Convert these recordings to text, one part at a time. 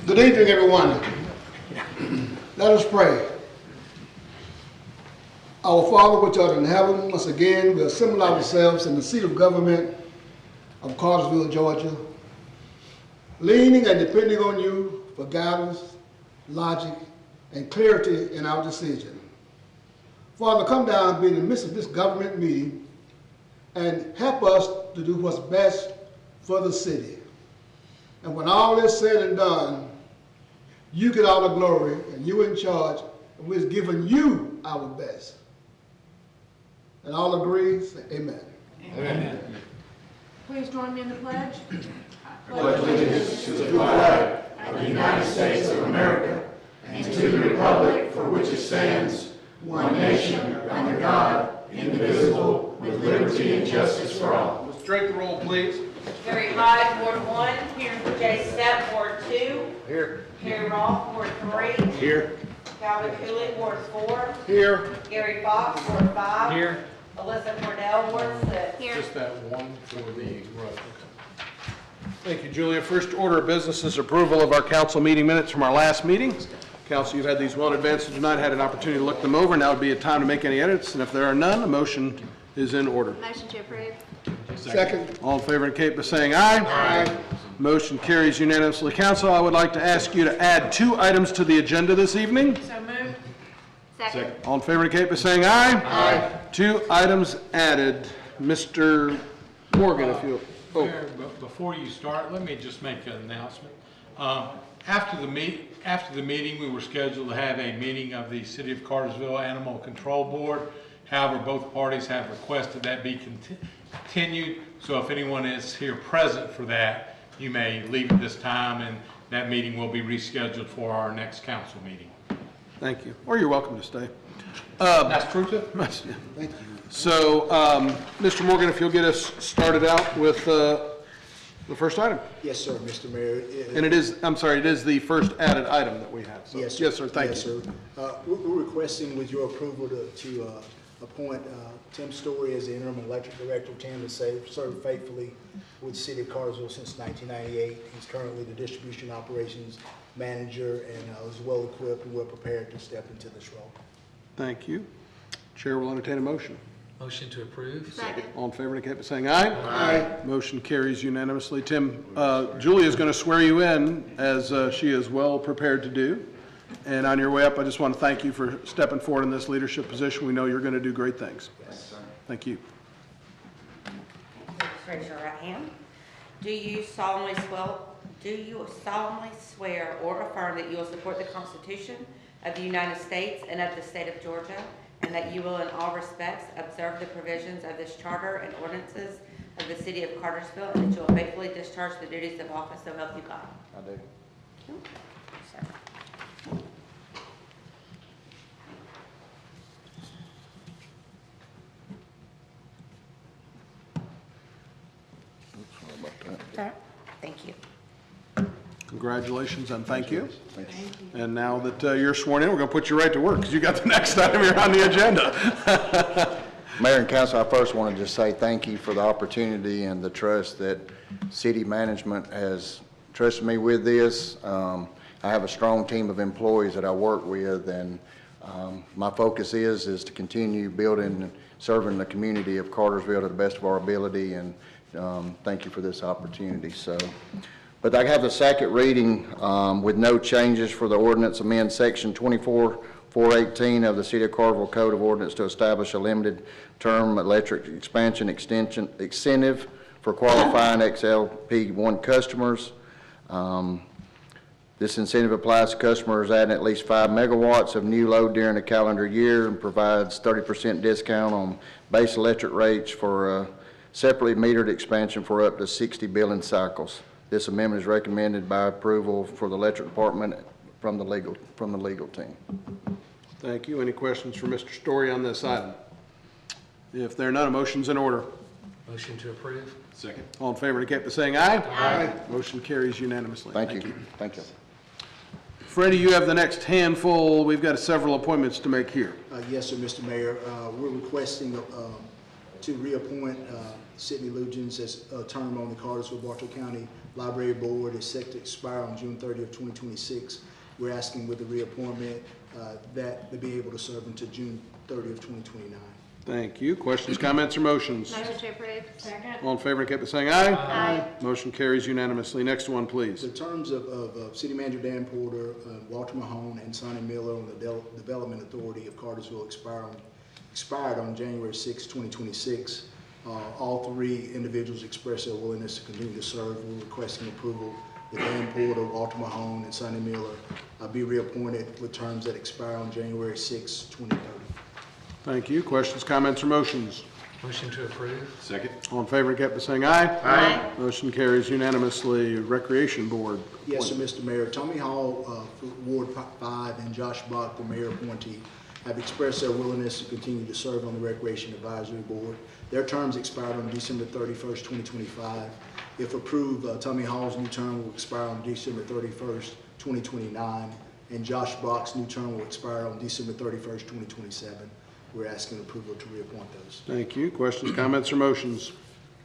Good evening, everyone. Let us pray. Our Father, which art in heaven, once again, we assemble ourselves in the seat of government of Cartersville, Georgia, leaning and depending on you for guidance, logic, and clarity in our decision. Father, come down and be in the midst of this government meeting and help us to do what's best for the city. And when all is said and done, you get all the glory and you in charge, and we're giving you our best. And all agree, say amen. Amen. Please join me in the pledge. Pledge allegiance to the flag of the United States of America and to the republic for which it stands, one nation, under God, indivisible, with liberty and justice for all. Let's straight the roll, please. Gary Hyde, Ward 1. Here. Jay Stepp, Ward 2. Here. Harry Rolfe, Ward 3. Here. Calvin Cooley, Ward 4. Here. Gary Fox, Ward 5. Here. Alyssa Cordell, Ward 6. Here. Just that one for the road. Thank you, Julia. First order of business is approval of our council meeting minutes from our last meeting. Council, you've had these well in advance of tonight, had an opportunity to look them over. Now would be a time to make any edits, and if there are none, a motion is in order. Motion to approve. Second. All in favor indicate by saying aye. Aye. Motion carries unanimously. Council, I would like to ask you to add 2 items to the agenda this evening. So moved. Second. All in favor indicate by saying aye. Aye. 2 items added. Mr. Morgan, if you... Mayor, before you start, let me just make an announcement. After the meeting, we were scheduled to have a meeting of the City of Cartersville Animal Control Board. However, both parties have requested that be continued. So if anyone is here present for that, you may leave at this time, and that meeting will be rescheduled for our next council meeting. Thank you. Or you're welcome to stay. That's true too. Thank you. So, Mr. Morgan, if you'll get us started out with the first item. Yes, sir, Mr. Mayor. And it is, I'm sorry, it is the first added item that we have. So, Yes, sir. Yes, sir. Thank you. Yes, sir. We're requesting with your approval to appoint Tim Story as the interim electric director. Tim has served faithfully with the city of Cartersville since 1998. He's currently the distribution operations manager and is well equipped and well prepared to step into this role. Thank you. Chair will entertain a motion. Motion to approve. Second. All in favor indicate by saying aye. Aye. Motion carries unanimously. Tim, Julia is going to swear you in, as she is well prepared to do. And on your way up, I just want to thank you for stepping forward in this leadership position. We know you're going to do great things. Yes, sir. Thank you. Please raise your right hand. Do you solemnly swear or affirm that you will support the Constitution of the United States and of the state of Georgia, and that you will in all respects observe the provisions of this charter and ordinances of the city of Cartersville, and that you will faithfully discharge the duties of office, so help you God? I do. Sir. Sir, thank you. Congratulations and thank you. And now that you're sworn in, we're going to put you right to work because you got the next item here on the agenda. Mayor and Council, I first want to just say thank you for the opportunity and the trust that city management has trusted me with this. I have a strong team of employees that I work with, and my focus is to continue building and serving the community of Cartersville to the best of our ability, and thank you for this opportunity. But I have the second reading with no changes for the ordinance amend section 24-418 of the City of Cartersville Code of Ordinance to establish a limited term electric expansion incentive for qualifying XLP1 customers. This incentive applies to customers adding at least 5 megawatts of new load during the calendar year and provides 30% discount on base electric rates for separately metered expansion for up to 60 billing cycles. This amendment is recommended by approval for the electric department from the legal team. Thank you. Any questions for Mr. Story on this item? If there are none, a motion's in order. Motion to approve. Second. All in favor indicate by saying aye. Aye. Motion carries unanimously. Thank you. Thank you. Freddie, you have the next handful. We've got several appointments to make here. Yes, sir, Mr. Mayor. We're requesting to reappoint Sidney Lugens' term on the Cartersville-Bartow County Library Board is set to expire on June 30th, 2026. We're asking with the reappointment that they be able to serve until June 30th, 2029. Thank you. Questions, comments, or motions? Motion to approve. Second. All in favor indicate by saying aye. Aye. Motion carries unanimously. Next one, please. The terms of City Manager Dan Porter, Walter Mahone, and Sonny Miller on the Development Authority of Cartersville expired on January 6, 2026. All three individuals expressed their willingness to continue to serve. We're requesting approval that Dan Porter, Walter Mahone, and Sonny Miller be reappointed with terms that expire on January 6, 2030. Thank you. Questions, comments, or motions? Motion to approve. Second. All in favor indicate by saying aye. Aye. Motion carries unanimously. Recreation Board. Yes, sir, Mr. Mayor. Tommy Hall for Ward 5 and Josh Bach, the mayor appointee, have expressed their willingness to continue to serve on the Recreation Advisory Board. Their terms expired on December 31st, 2025. If approved, Tommy Hall's new term will expire on December 31st, 2029, and Josh Bach's new term will expire on December 31st, 2027. We're asking approval to reappoint those. Thank you. Questions, comments, or motions?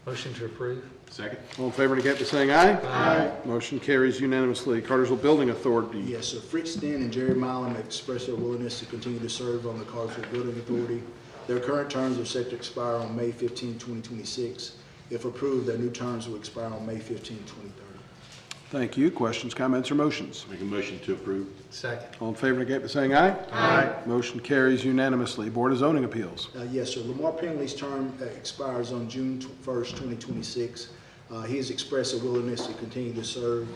Motion to approve. Second. All in favor indicate by saying aye. Aye. Motion carries unanimously. Cartersville Building Authority. Yes, sir. Fritz Steen and Jerry Milam have expressed their willingness to continue to serve on the Cartersville Building Authority. Their current terms are set to expire on May 15, 2026. If approved, their new terms will expire on May 15, 2030. Thank you. Questions, comments, or motions? Make a motion to approve. Second. All in favor indicate by saying aye. Aye. Motion carries unanimously. Board of Zoning Appeals. Yes, sir. Lamar Penley's term expires on June 1st, 2026. He has expressed a willingness to continue to serve.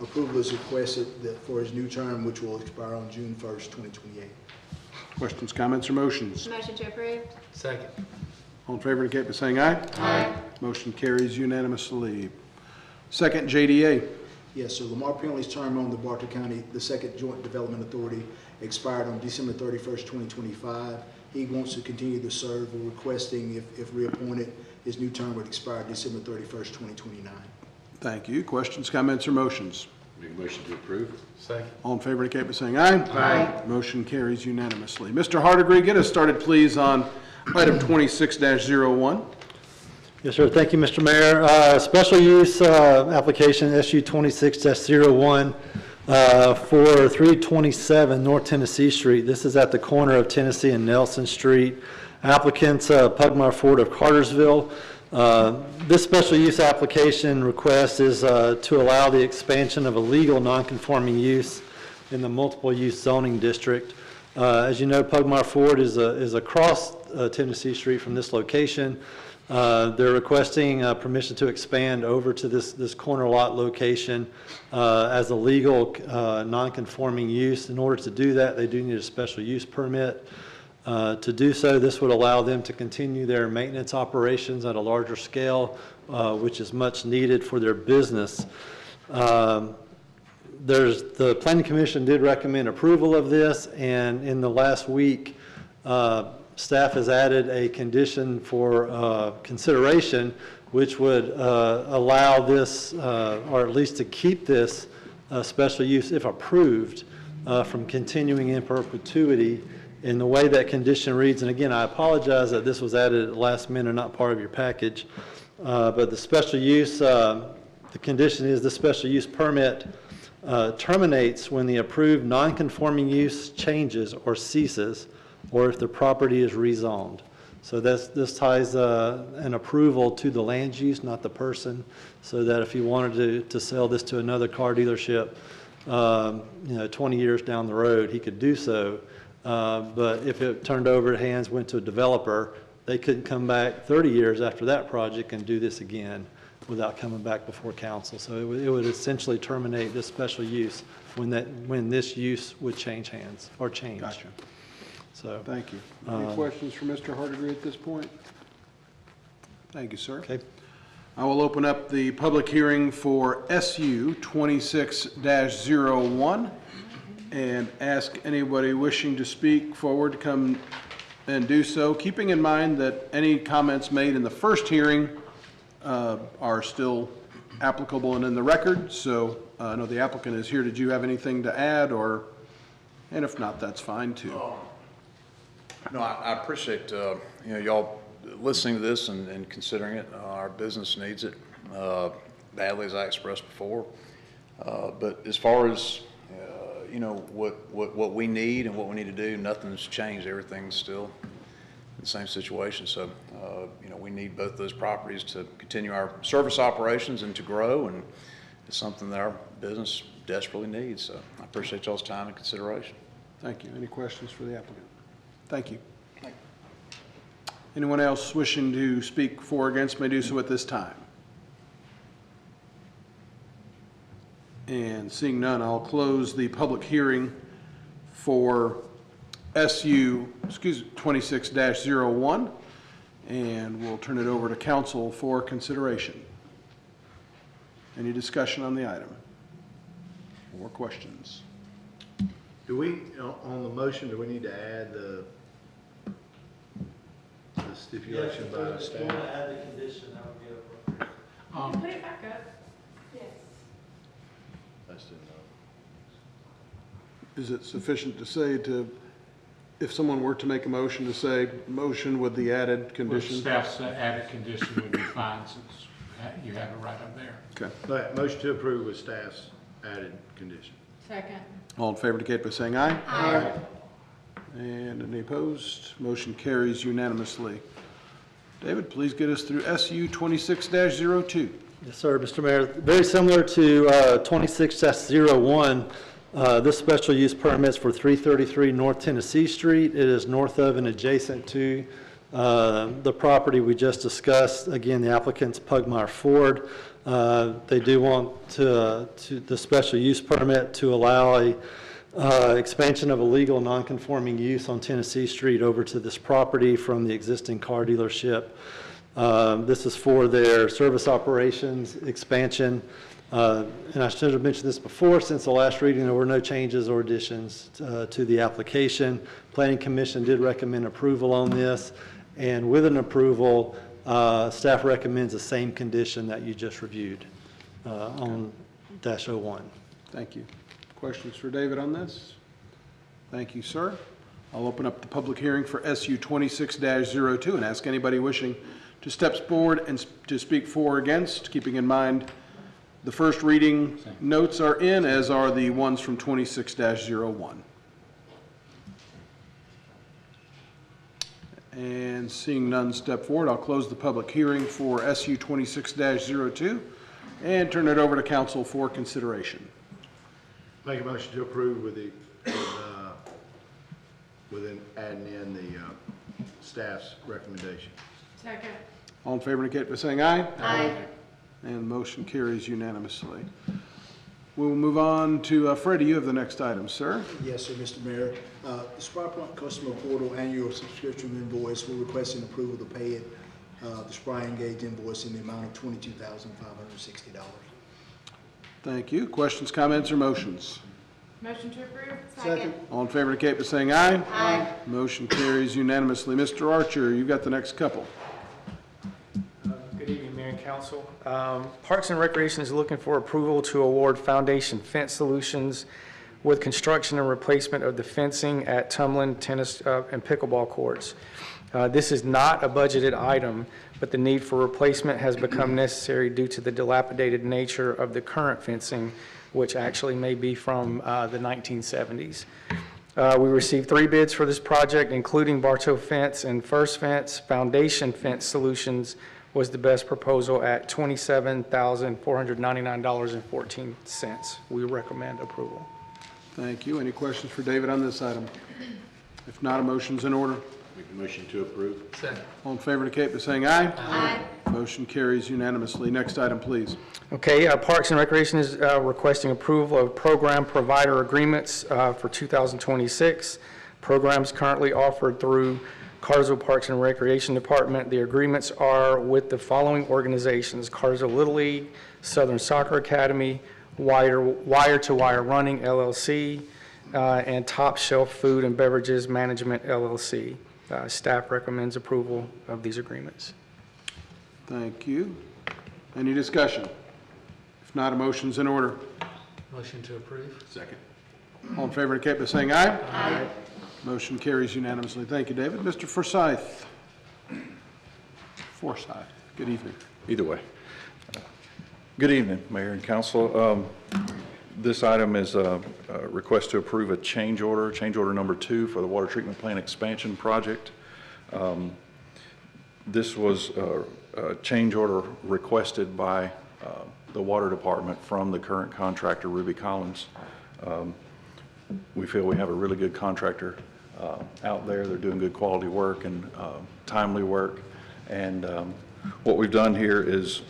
Approval is requested for his new term, which will expire on June 1st, 2028. Questions, comments, or motions? Motion to approve. Second. All in favor indicate by saying aye. Aye. Motion carries unanimously. Second JDA. Yes, sir. Lamar Penley's term on the Bartow County, the Second Joint Development Authority, expired on December 31st, 2025. He wants to continue to serve. We're requesting, if reappointed, his new term would expire December 31st, 2029. Thank you. Questions, comments, or motions? Make a motion to approve. Second. All in favor indicate by saying aye. Aye. Motion carries unanimously. Mr. Hardigree, get us started, please, on item 26-01. Yes, sir. Thank you, Mr. Mayor. Special use application SU 26-01 for 327 North Tennessee Street. This is at the corner of Tennessee and Nelson Street. Applicants Pugmire Ford of Cartersville. This special use application request is to allow the expansion of a legal non-conforming use in the multiple use zoning district. As you know, Pugmire Ford is across Tennessee Street from this location. They're requesting permission to expand over to this corner lot location as a legal non-conforming use. In order to do that, they do need a special use permit. To do so, this would allow them to continue their maintenance operations at a larger scale, which is much needed for their business. The Planning Commission did recommend approval of this, and in the last week, staff has added a condition for consideration, which would allow this, or at least to keep this special use, if approved, from continuing in perpetuity. In the way that condition reads, and again, I apologize that this was added at the last minute, not part of your package, but the special use, the condition is the special use permit terminates when the approved non-conforming use changes or ceases, or if the property is rezoned. So this ties an approval to the land use, not the person, so that if you wanted to sell this to another car dealership, 20 years down the road, he could do so. But if it turned over hands, went to a developer, they couldn't come back 30 years after that project and do this again without coming back before council. So it would essentially terminate this special use when this use would change hands or change. Gotcha. So Thank you. Any questions for Mr. Hardigree at this point? Thank you, sir. okay. I will open up the public hearing for SU 26-01 and ask anybody wishing to speak forward to come and do so, keeping in mind that any comments made in the first hearing are still applicable and in the record. So I know the applicant is here. Did you have anything to add, or, and if not, that's fine too. No, I appreciate, y'all listening to this and considering it. Our business needs it badly, as I expressed before. But as far as, you know, what we need and what we need to do, nothing's changed. Everything's still in the same situation. So, you know, we need both those properties to continue our service operations and to grow, and it's something that our business desperately needs. So I appreciate y'all's time and consideration. Thank you. Any questions for the applicant? Thank you. Anyone else wishing to speak for or against may do so at this time. And seeing none, I'll close the public hearing for SU 26-01, and we'll turn it over to council for consideration. Any discussion on the item? Or questions? Do we, on the motion, do we need to add the stipulation by the staff? add the condition, that would be appropriate. Put it back up. Yes. I just didn't know. Is it sufficient to say to, if someone were to make a motion, to say motion with the added With condition? staff's added condition would be fine, since you have it right up there. Okay. But motion to approve with staff's added condition. Second. All in favor indicate by saying aye. Aye. And any opposed? Motion carries unanimously. David, please get us through SU 26-02. Yes, sir, Mr. Mayor. Very similar to 26-01, this special use permit is for 333 North Tennessee Street. It is north of and adjacent to the property we just discussed. Again, the applicant's Pugmire Ford. They do want the special use permit to allow a expansion of a legal non-conforming use on Tennessee Street over to this property from the existing car dealership. This is for their service operations expansion. And I should have mentioned this before, since the last reading, there were no changes or additions to the application. Planning Commission did recommend approval on this, and with an approval, staff recommends the same condition that you just reviewed on -01. Thank you. Questions for David on this? Thank you, sir. I'll open up the public hearing for SU 26-02 and ask anybody wishing to step forward and to speak for or against, keeping in mind the first reading notes are in, as are the ones from 26-01. And seeing none step forward, I'll close the public hearing for SU 26-02 and turn it over to council for consideration. Make a motion to approve with the, with adding in the staff's recommendation. Second. All in favor indicate by saying aye. Aye. And motion carries unanimously. We'll move on to Freddie. You have the next item, sir. Yes, sir, Mr. Mayor. The Spry Point Customer Portal Annual Subscription Invoice, we're requesting approval to pay it, the Spry Engage invoice in the amount of $22,560. Thank you. Questions, comments, or motions? Motion to approve. Second. All in favor indicate by saying aye. Aye. Motion carries unanimously. Mr. Archer, you've got the next couple. Good evening, Mayor and Council. Parks and Recreation is looking for approval to award foundation fence solutions with construction and replacement of the fencing at Tumlin tennis and pickleball courts. This is not a budgeted item, but the need for replacement has become necessary due to the dilapidated nature of the current fencing, which actually may be from the 1970s. We received 3 bids for this project, including Bartow Fence and First Fence. Foundation Fence Solutions was the best proposal at $27,499.14. We recommend approval. Thank you. Any questions for David on this item? If not, a motion's in order. Make a motion to approve. Second. All in favor indicate by saying aye. Aye. Motion carries unanimously. Next item, please. Okay, Parks and Recreation is requesting approval of program provider agreements for 2026. Programs currently offered through Cartersville Parks and Recreation Department. The agreements are with the following organizations: Cartersville Little League, Southern Soccer Academy, Wire to Wire Running LLC, and Top Shelf Food and Beverages Management LLC. Staff recommends approval of these agreements. Thank you. Any discussion? If not, a motion's in order. Motion to approve. Second. All in favor indicate by saying aye. Aye. Motion carries unanimously. Thank you, David. Mr. Forsyth. Forsythe. Good evening. Either way. Good evening, Mayor and Council. This item is a request to approve a change order number 2 for the water treatment plant expansion project. This was a change order requested by the water department from the current contractor, Ruby Collins. We feel we have a really good contractor out there. They're doing good quality work and timely work. And what we've done here is,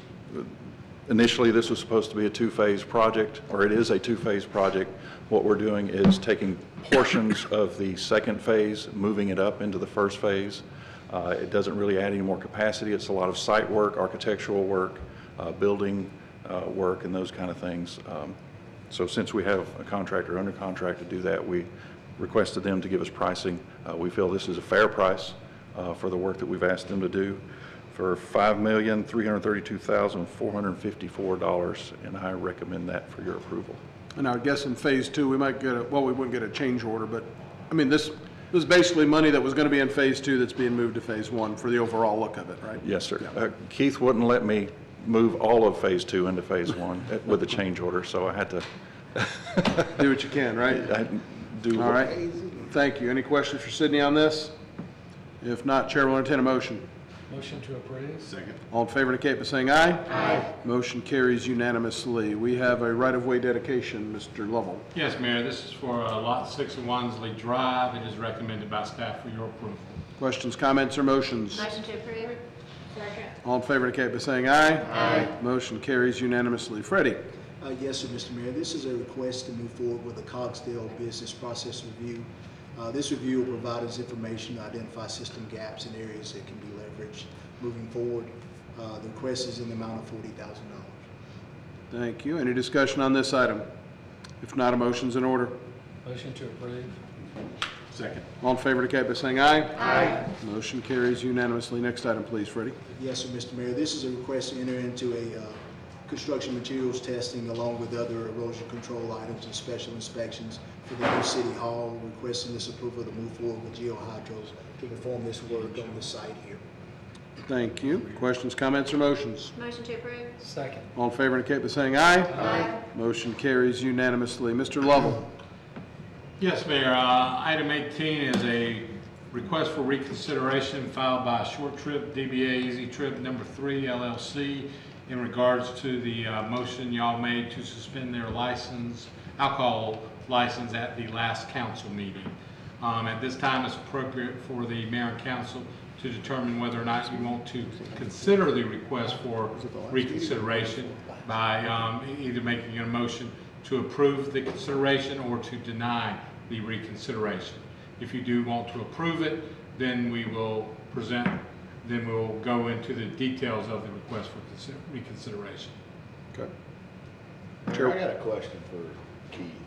initially this was supposed to be a 2-phase project, or it is a 2-phase project. What we're doing is taking portions of the second phase, moving it up into the first phase. It doesn't really add any more capacity. It's a lot of site work, architectural work, building work, and those kind of things. So since we have a contractor under contract to do that, we requested them to give us pricing. We feel this is a fair price for the work that we've asked them to do, for $5,332,454, and I recommend that for your approval. And I guess in phase 2, we might get we wouldn't get a change order, but I mean, this is basically money that was going to be in phase 2 that's being moved to phase 1 for the overall look of it, right? Yes, sir. Yeah. Keith wouldn't let me move all of phase 2 into phase 1 with a change order, so I had to Do what you can, right? All right. Thank you. Any questions for Sydney on this? If not, Chair will entertain a motion. Motion to approve. Second. All in favor indicate by saying aye. Aye. Motion carries unanimously. We have a right-of-way dedication, Mr. Lovell. Yes, Mayor, this is for lot 6 of Wansley Drive. It is recommended by staff for your approval. Questions, comments, or motions? Motion to approve. Second. All in favor indicate by saying aye. Aye. Motion carries unanimously. Freddie. Yes, sir, Mr. Mayor. This is a request to move forward with a Cogsdale business process review. This review will provide us information to identify system gaps and areas that can be leveraged moving forward. The request is in the amount of $40,000. Thank you. Any discussion on this item? If not, a motion's in order. Motion to approve. Second. All in favor indicate by saying aye. Aye. Motion carries unanimously. Next item, please, Freddie. Yes, sir, Mr. Mayor. This is a request to enter into a construction materials testing along with other erosion control items and special inspections for the new city hall. We're requesting this approval to move forward with geohydros to perform this work on the site here. Thank you. Questions, comments, or motions? Motion to approve. Second. All in favor indicate by saying aye. Aye. Motion carries unanimously. Mr. Lovell. Yes, Mayor. Item 18 is a request for reconsideration filed by Short Trip DBA Easy Trip number 3 LLC in regards to the motion y'all made to suspend their license, alcohol license at the last council meeting. At this time, it's appropriate for the mayor and council to determine whether or not you want to consider the request for reconsideration by either making a motion to approve the consideration or to deny the reconsideration. If you do want to approve it, then we will we'll go into the details of the request for reconsideration. Okay. Mayor, I got a question for Keith.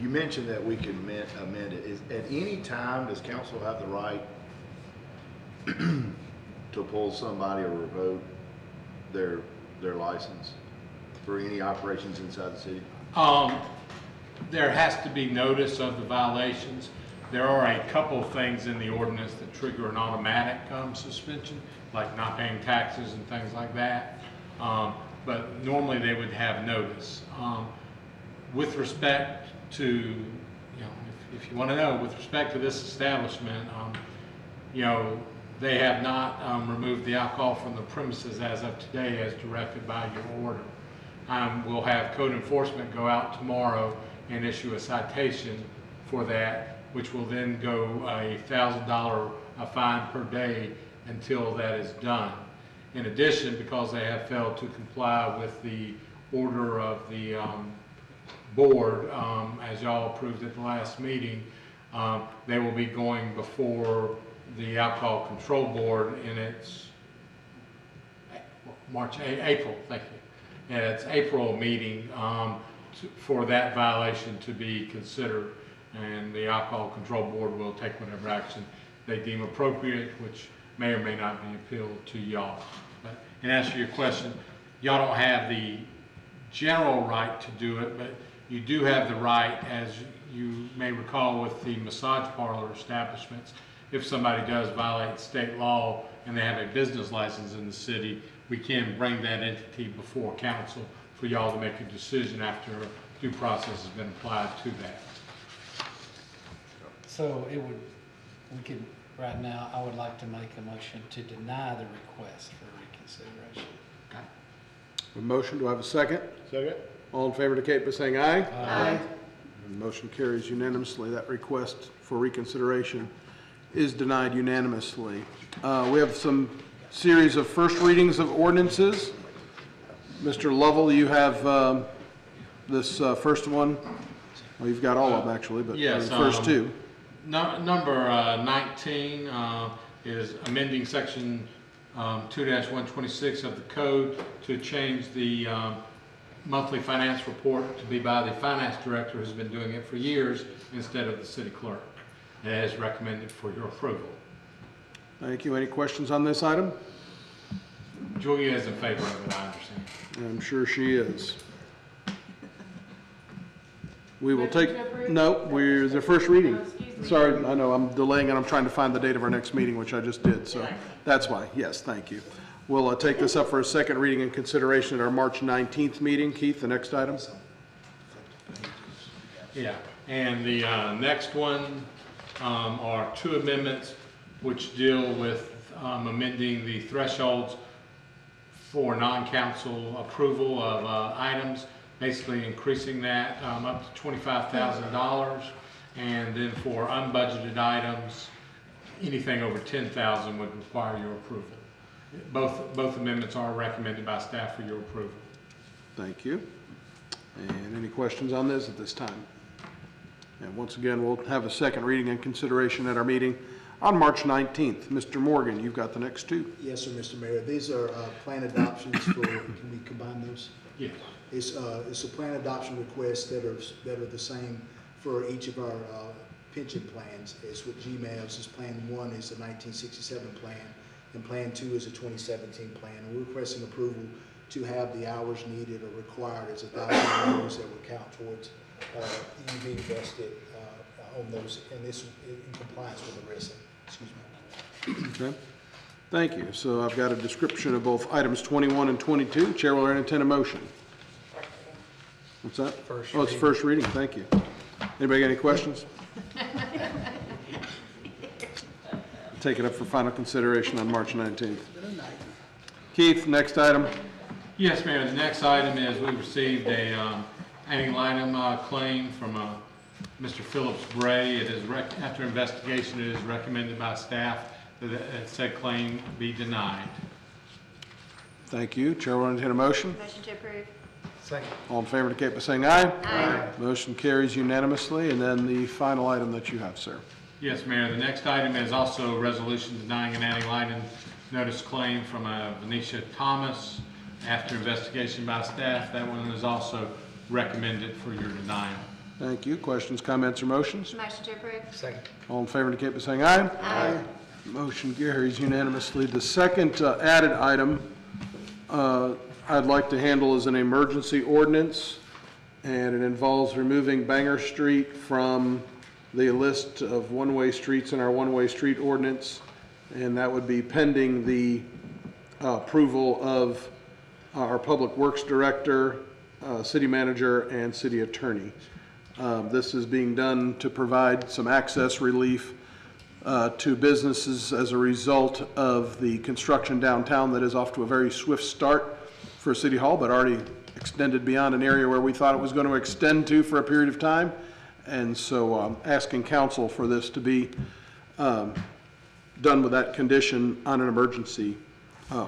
You mentioned that we can amend it. At any time, does council have the right to pull somebody or revoke their license for any operations inside the city? There has to be notice of the violations. There are a couple of things in the ordinance that trigger an automatic suspension, like not paying taxes and things like that. But normally they would have notice. With respect to, if you want to know, with respect to this establishment, they have not removed the alcohol from the premises as of today as directed by your order. We'll have code enforcement go out tomorrow and issue a citation for that, which will then go a $1,000 fine per day until that is done. In addition, because they have failed to comply with the order of the board, as y'all approved at the last meeting, they will be going before the Alcohol Control Board in its April, thank you. And its April meeting for that violation to be considered, and the Alcohol Control Board will take whatever action they deem appropriate, which may or may not be appealed to y'all. But in answer to your question, y'all don't have the general right to do it, but you do have the right, as you may recall with the massage parlor establishments, if somebody does violate state law and they have a business license in the city, we can bring that entity before council for y'all to make a decision after due process has been applied to that. So we could, right now, I would like to make a motion to deny the request for reconsideration. Okay. A motion, do I have a second? Second. All in favor indicate by saying aye. Aye. And motion carries unanimously. That request for reconsideration is denied unanimously. We have some series of first readings of ordinances. Mr. Lovell, you have this first one. Well, you've got all of them actually, but Yes, the first two. Number 19 is amending section 2-126 of the code to change the monthly finance report to be by the finance director who's been doing it for years instead of the city clerk. And it is recommended for your approval. Thank you. Any questions on this item? Julia is in favor of it, I understand. I'm sure she is. We will Motion take, to approve? no, we're the first reading. Oh, excuse me. Sorry, I know, I'm delaying and I'm trying to find the date of our next meeting, which I just did, so that's why. Yes, thank you. We'll take this up for a second reading and consideration at our March 19th meeting. Keith, the next item? Yeah, and the next one are two amendments which deal with amending the thresholds for non-council approval of items, basically increasing that up to $25,000, and then for unbudgeted items, anything over $10,000 would require your approval. Both amendments are recommended by staff for your approval. Thank you. And any questions on this at this time? And once again, we'll have a second reading and consideration at our meeting on March 19th. Mr. Morgan, you've got the next two. Yes, sir, Mr. Mayor. These are plan adoptions for, can we combine those? Yes. It's a plan adoption request that are the same for each of our pension plans. It's what GMAS is. Plan 1 is the 1967 plan, and Plan 2 is a 2017 plan. And we're requesting approval to have the hours needed or required as 1,000 hours that would count towards you being vested on those, and this in compliance with the RISA. Excuse me. Okay. Thank you. So I've got a description of both items 21 and 22. Chair will entertain a motion. What's that? First Oh, it's first reading. Thank you. Anybody got any questions? Take it up for final consideration on March 19th. Keith, next item. Yes, Mayor. The next item is we received a ad litem claim from Mr. Phillips Bray. It is after investigation, it is recommended by staff that said claim be denied. Thank you. Chair will entertain a motion. Motion to approve. Second. All in favor indicate by saying aye. Aye. Motion carries unanimously. And then the final item that you have, sir. Yes, Mayor. The next item is also a resolution denying an ad litem notice claim from Venetia Thomas after investigation by staff. That one is also recommended for your denial. Thank you. Questions, comments, or motions? Motion to approve. Second. All in favor indicate by saying aye. Aye. Motion carries unanimously. The second added item I'd like to handle is an emergency ordinance, and it involves removing Banger Street from the list of one-way streets in our one-way street ordinance, and that would be pending the approval of our Public Works Director, City Manager, and City Attorney. This is being done to provide some access relief to businesses as a result of the construction downtown that is off to a very swift start for City Hall, but already extended beyond an area where we thought it was going to extend to for a period of time. And so asking council for this to be done with that condition on an emergency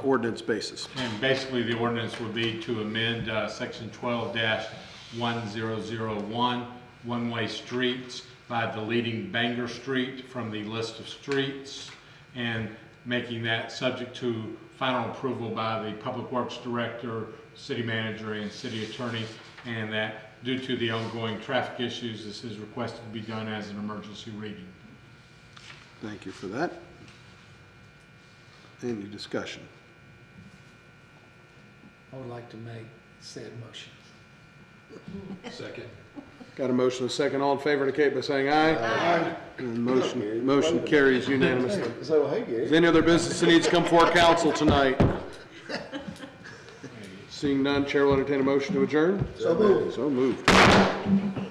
ordinance basis. And basically, the ordinance would be to amend section 12-1001, one-way streets, by deleting Banger Street from the list of streets and making that subject to final approval by the Public Works Director, City Manager, and City Attorney, and that due to the ongoing traffic issues, this is requested to be done as an emergency reading. Thank you for that. Any discussion? I would like to make said motion. Second. Got a motion and a second. All in favor indicate by saying aye. Aye. And motion carries unanimously. So, hey, Gary. Is there any other business that needs to come before council tonight? Seeing none, Chair will entertain a motion to adjourn. So moved. So moved.